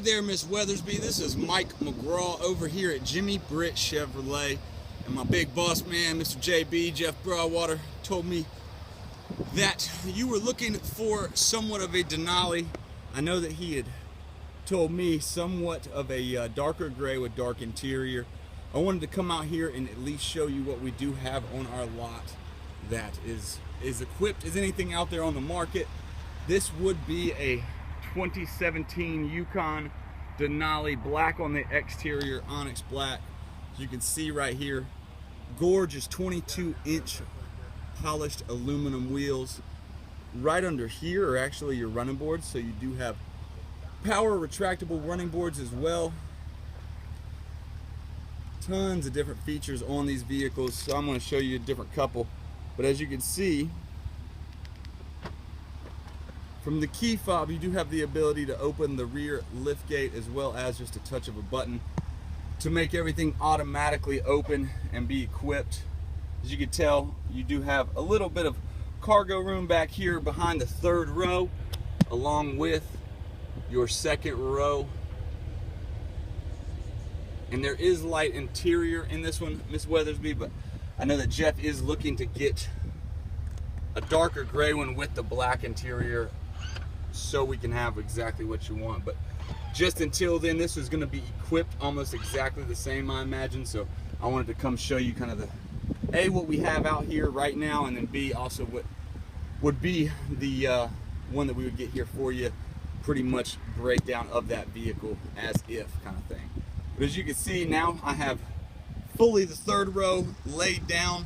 there, Miss Weathersbee. This is Mike McGraw over here at Jimmy Britt Chevrolet. And my big boss man, Mr. JB, Jeff Broadwater, told me that you were looking for somewhat of a Denali. I know that he had told me somewhat of a darker gray with dark interior. I wanted to come out here and at least show you what we do have on our lot that is equipped as anything out there on the market. This would be a 2017 Yukon Denali, black on the exterior, onyx black. As you can see right here, gorgeous 22-inch polished aluminum wheels. Right under here are actually your running boards, so you do have power retractable running boards as well. Tons of different features on these vehicles, so I'm going to show you a different couple. But as you can see, from the key fob, you do have the ability to open the rear lift gate as well as just a touch of a button to make everything automatically open and be equipped. As you can tell, you do have a little bit of cargo room back here behind the third row, along with your second row. And there is light interior in this one, Miss Weathersbee, but I know that Jeff is looking to get a darker gray one with the black interior so we can have exactly what you want. But just until then, this is going to be equipped almost exactly the same, I imagine. So I wanted to come show you kind of the A, what we have out here right now, and then B, also what would be the one that we would get here for you, pretty much breakdown of that vehicle as if kind of thing. But as you can see now, I have fully the third row laid down.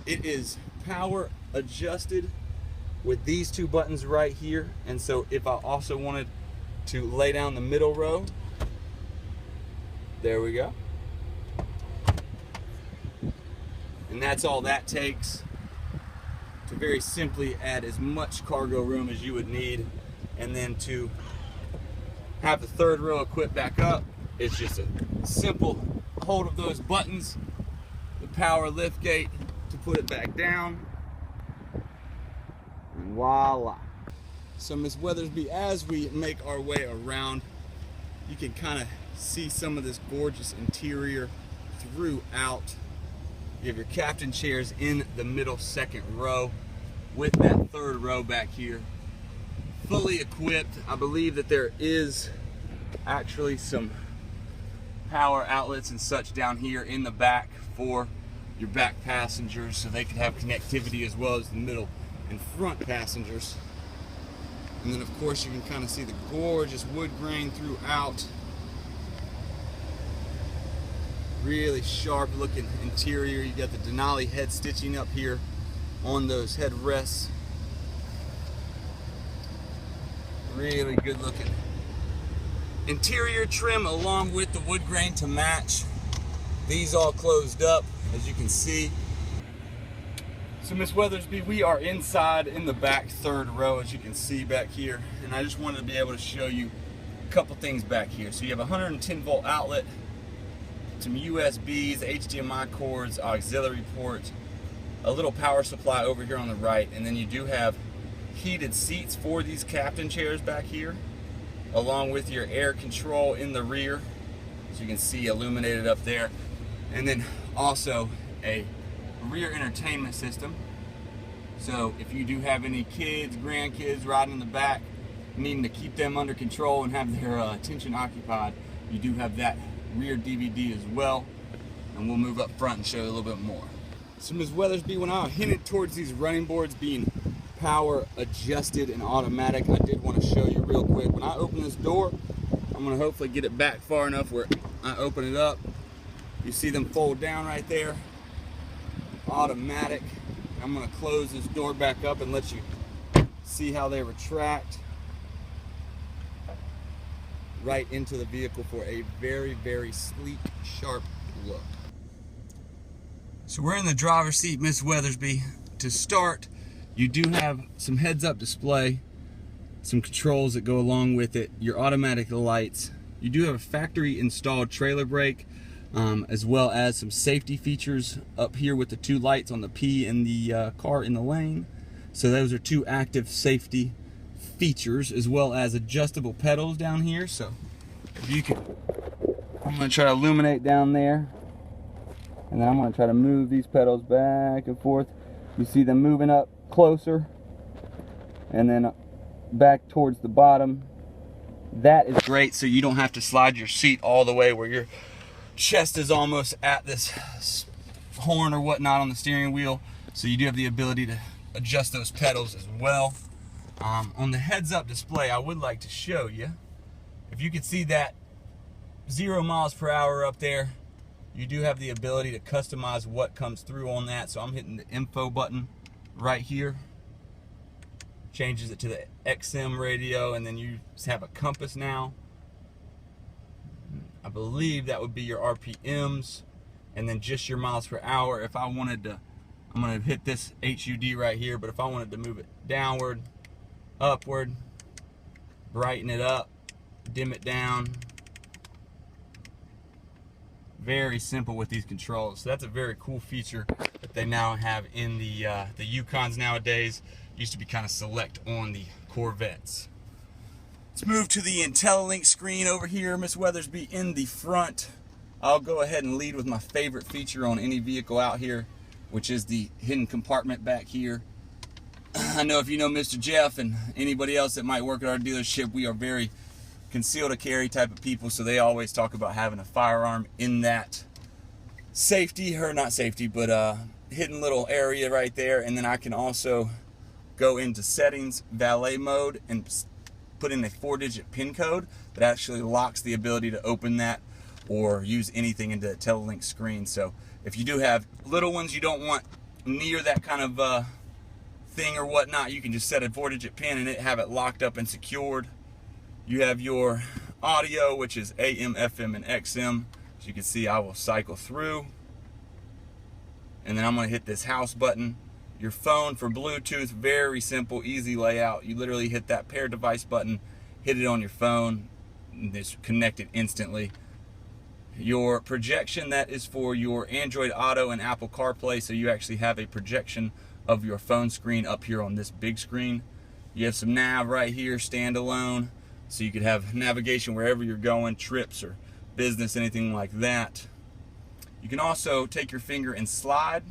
It is power adjusted with these two buttons right here. And so if I also wanted to lay down the middle row, there we go. And that's all that takes to very simply add as much cargo room as you would need. And then to have the third row equipped back up, it's just a simple hold of those buttons, the power lift gate to put it back down, and voila. So Miss Weathersbee, as we make our way around, you can kind of see some of this gorgeous interior throughout. You have your captain chairs in the middle second row with that third row back here, fully equipped. I believe that there is actually some power outlets and such down here in the back for your back passengers, so they could have connectivity as well as the middle and front passengers. And then of course you can kind of see the gorgeous wood grain throughout. Really sharp looking interior. You got the Denali head stitching up here on those headrests. Really good looking interior trim along with the wood grain to match. These all closed up, as you can see. So Miss Weathersbee, we are inside in the back third row, as you can see back here. And I just wanted to be able to show you a couple things back here. So you have a 110 volt outlet, some USBs, HDMI cords, auxiliary ports, a little power supply over here on the right, and then you do have heated seats for these captain chairs back here, along with your air control in the rear, so you can see illuminated up there. And then also a rear entertainment system. So if you do have any kids, grandkids riding in the back, needing to keep them under control and have their attention occupied, you do have that rear DVD as well. And we'll move up front and show you a little bit more. So Ms. Weathersbee, when I hinted towards these running boards being power adjusted and automatic, I did want to show you real quick. When I open this door, I'm going to hopefully get it back far enough where I open it up. You see them fold down right there. Automatic. I'm going to close this door back up and let you see how they retract right into the vehicle for a very, very sleek, sharp look. So we're in the driver's seat, Miss Weathersbee. To start, you do have some heads-up display, some controls that go along with it, your automatic lights. You do have a factory installed trailer brake, as well as some safety features up here with the two lights on the P and the car in the lane. So those are two active safety features, as well as adjustable pedals down here. So If you can, I'm gonna try to illuminate down there, and then I'm gonna try to move these pedals back and forth. You see them moving up closer, and then back towards the bottom. That is great, so you don't have to slide your seat all the way where your chest is almost at this horn or whatnot on the steering wheel. So you do have the ability to adjust those pedals as well. On the heads-up display, I would like to show you, if you can see that 0 miles per hour up there, you do have the ability to customize what comes through on that. So I'm hitting the info button right here, changes it to the XM radio, and then you have a compass now. I believe that would be your RPMs, and then just your miles per hour. If I wanted to, I'm going to hit this HUD right here, but if I wanted to move it downward, upward, brighten it up, dim it down. Very simple with these controls. So that's a very cool feature that they now have in the Yukons nowadays. Used to be kind of select on the Corvettes. Let's move to the IntelliLink screen over here. Miss Weathersbee in the front. I'll go ahead and lead with my favorite feature on any vehicle out here, which is the hidden compartment back here. I know if you know Mr. Jeff and anybody else that might work at our dealership, we are very concealed carry type of people, so they always talk about having a firearm in that safety, or not safety, but hidden little area right there. And then I can also go into settings, valet mode, and put in a 4-digit PIN code that actually locks the ability to open that or use anything into the IntelliLink screen. So if you do have little ones you don't want near that kind of thing or whatnot, you can just set a 4-digit PIN and have it locked up and secured. You have your audio, which is AM, FM, and XM. As you can see, I will cycle through. And then I'm going to hit this house button. Your phone for Bluetooth, very simple, easy layout. You literally hit that pair device button, hit it on your phone, and it's connected instantly. Your projection, that is for your Android Auto and Apple CarPlay, so you actually have a projection of your phone screen up here on this big screen. You have some nav right here, standalone, so you could have navigation wherever you're going, trips or business, anything like that. You can also take your finger and slide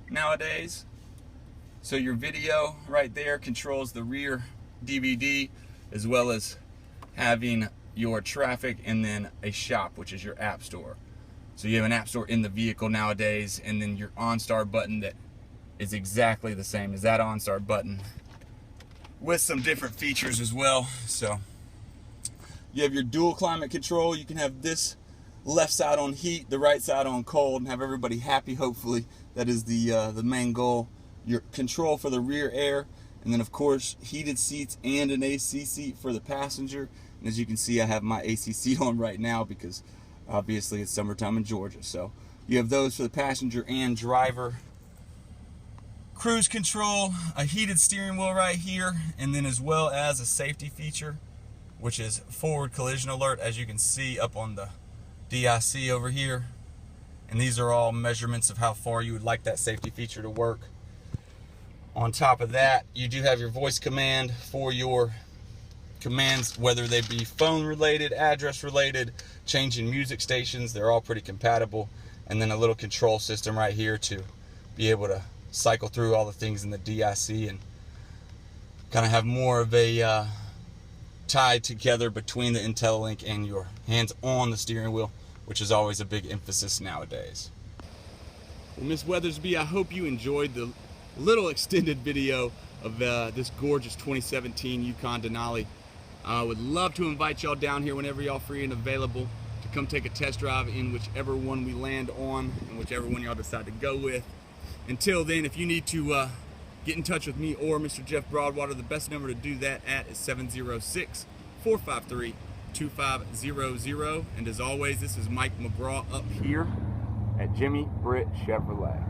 nowadays. So your video right there controls the rear DVD, as well as having your traffic and then a shop, which is your app store. So you have an app store in the vehicle nowadays, and then your OnStar button that is exactly the same as that OnStar button, with some different features as well. So you have your dual climate control. You can have this left side on heat, the right side on cold, and have everybody happy, hopefully. That is the main goal. Your control for the rear air, and then of course heated seats and an AC seat for the passenger. And as you can see, I have my AC seat on right now because obviously it's summertime in Georgia. So you have those for the passenger and driver. Cruise control, a heated steering wheel right here, and then as well as a safety feature, which is forward collision alert, as you can see up on the DIC over here. And these are all measurements of how far you would like that safety feature to work. On top of that, you do have your voice command for your commands, whether they be phone related, address related, changing music stations. They're all pretty compatible. And then a little control system right here to be able to cycle through all the things in the DIC and kind of have more of a tied together between the IntelliLink and your hands on the steering wheel, which is always a big emphasis nowadays. Well, Miss Weathersbee, I hope you enjoyed the little extended video of this gorgeous 2017 Yukon Denali. I would love to invite y'all down here whenever y'all free and available to come take a test drive in whichever one we land on and whichever one y'all decide to go with. Until then, if you need to get in touch with me or Mr. Jeff Broadwater, the best number to do that at is 706-453-2500. And as always, this is Mike McGraw up here at Jimmy Britt Chevrolet.